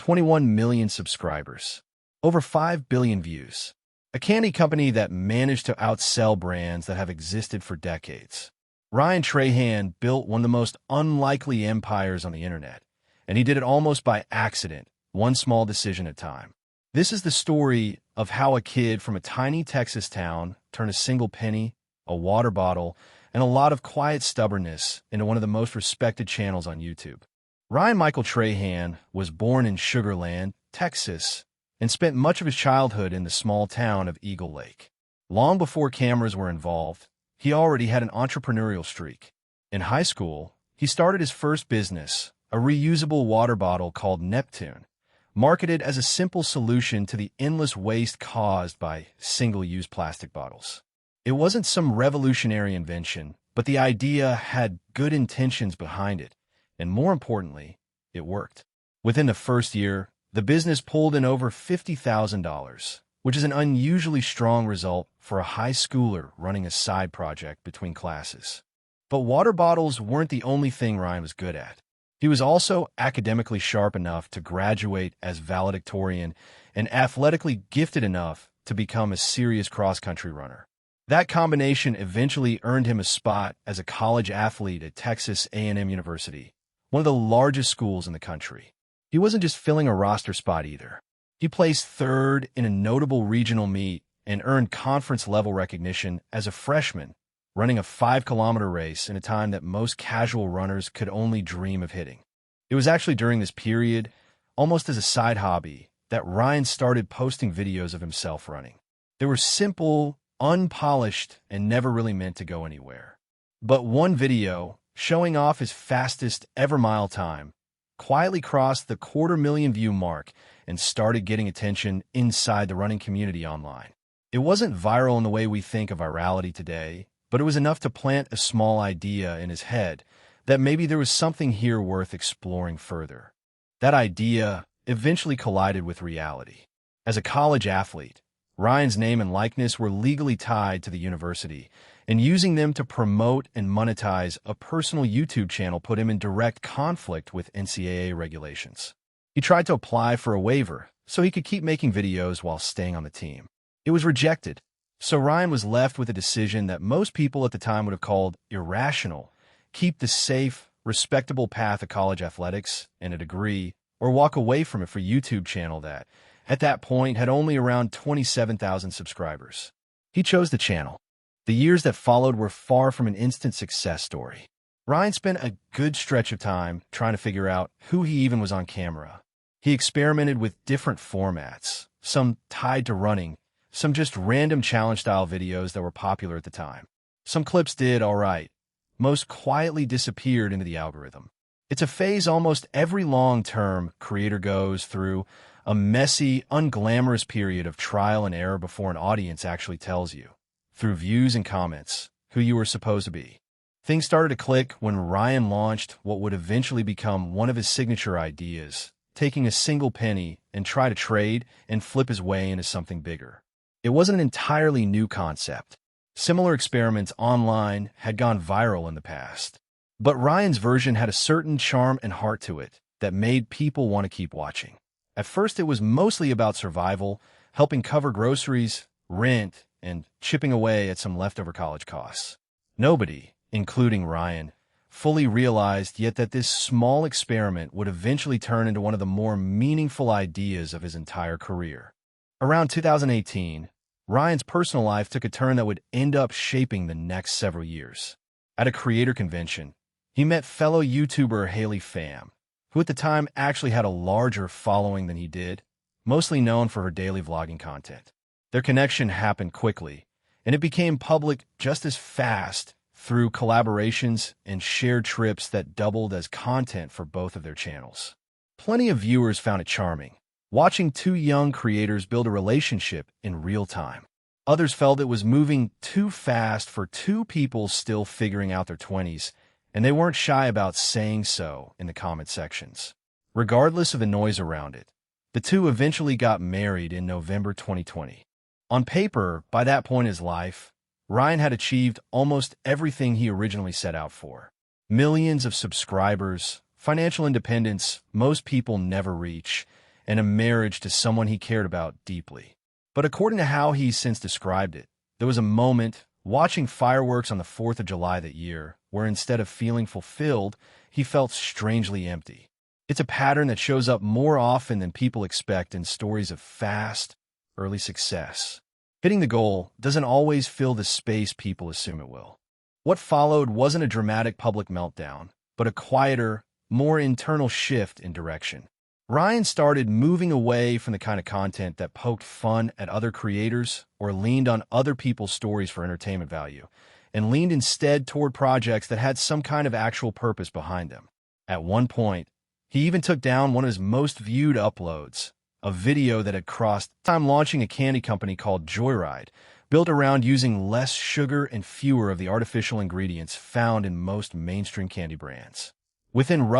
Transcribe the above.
21 million subscribers, over 5 billion views. A candy company that managed to outsell brands that have existed for decades. Ryan Trahan built one of the most unlikely empires on the internet, and he did it almost by accident, one small decision at a time. This is the story of how a kid from a tiny Texas town turned a single penny, a water bottle, and a lot of quiet stubbornness into one of the most respected channels on YouTube. Ryan Michael Trahan was born in Sugar Land, Texas, and spent much of his childhood in the small town of Eagle Lake. Long before cameras were involved, he already had an entrepreneurial streak. In high school, he started his first business, a reusable water bottle called Neptune, marketed as a simple solution to the endless waste caused by single-use plastic bottles. It wasn't some revolutionary invention, but the idea had good intentions behind it, and more importantly, it worked. Within the first year, the business pulled in over $50,000, which is an unusually strong result for a high schooler running a side project between classes. But water bottles weren't the only thing Ryan was good at. He was also academically sharp enough to graduate as valedictorian and athletically gifted enough to become a serious cross-country runner. That combination eventually earned him a spot as a college athlete at Texas A&M University, one of the largest schools in the country. He wasn't just filling a roster spot either. He placed third in a notable regional meet and earned conference-level recognition as a freshman, running a 5-kilometer race in a time that most casual runners could only dream of hitting. It was actually during this period, almost as a side hobby, that Ryan started posting videos of himself running. They were simple, unpolished, and never really meant to go anywhere. But one video, showing off his fastest ever mile time, quietly crossed the 250,000 view mark and started getting attention inside the running community online. It wasn't viral in the way we think of virality today, but it was enough to plant a small idea in his head that maybe there was something here worth exploring further. That idea eventually collided with reality. As a college athlete, Ryan's name and likeness were legally tied to the university, and using them to promote and monetize a personal YouTube channel put him in direct conflict with NCAA regulations. He tried to apply for a waiver so he could keep making videos while staying on the team. It was rejected, so Ryan was left with a decision that most people at the time would have called irrational: keep the safe, respectable path of college athletics and a degree, or walk away from it for a YouTube channel that, at that point, had only around 27,000 subscribers. He chose the channel. The years that followed were far from an instant success story. Ryan spent a good stretch of time trying to figure out who he even was on camera. He experimented with different formats, some tied to running, some just random challenge-style videos that were popular at the time. Some clips did all right. Most quietly disappeared into the algorithm. It's a phase almost every long-term creator goes through, a messy, unglamorous period of trial and error before an audience actually tells you, through views and comments, who you were supposed to be. Things started to click when Ryan launched what would eventually become one of his signature ideas, taking a single penny and try to trade and flip his way into something bigger. It wasn't an entirely new concept. Similar experiments online had gone viral in the past. But Ryan's version had a certain charm and heart to it that made people want to keep watching. At first, it was mostly about survival, helping cover groceries, rent, and chipping away at some leftover college costs. Nobody, including Ryan, fully realized yet that this small experiment would eventually turn into one of the more meaningful ideas of his entire career. Around 2018, Ryan's personal life took a turn that would end up shaping the next several years. At a creator convention, he met fellow YouTuber Haley Pham, who at the time actually had a larger following than he did, mostly known for her daily vlogging content. Their connection happened quickly, and it became public just as fast through collaborations and shared trips that doubled as content for both of their channels. Plenty of viewers found it charming, watching two young creators build a relationship in real time. Others felt it was moving too fast for two people still figuring out their 20s, and they weren't shy about saying so in the comment sections. Regardless of the noise around it, the two eventually got married in November 2020. On paper, by that point in his life, Ryan had achieved almost everything he originally set out for. Millions of subscribers, financial independence most people never reach, and a marriage to someone he cared about deeply. But according to how he's since described it, there was a moment, watching fireworks on the 4th of July that year, where instead of feeling fulfilled, he felt strangely empty. It's a pattern that shows up more often than people expect in stories of fast, early success. Hitting the goal doesn't always fill the space people assume it will. What followed wasn't a dramatic public meltdown, but a quieter, more internal shift in direction. Ryan started moving away from the kind of content that poked fun at other creators or leaned on other people's stories for entertainment value, and leaned instead toward projects that had some kind of actual purpose behind them. At one point, he even took down one of his most viewed uploads, a video that had crossed time launching a candy company called Joyride, built around using less sugar and fewer of the artificial ingredients found in most mainstream candy brands. Within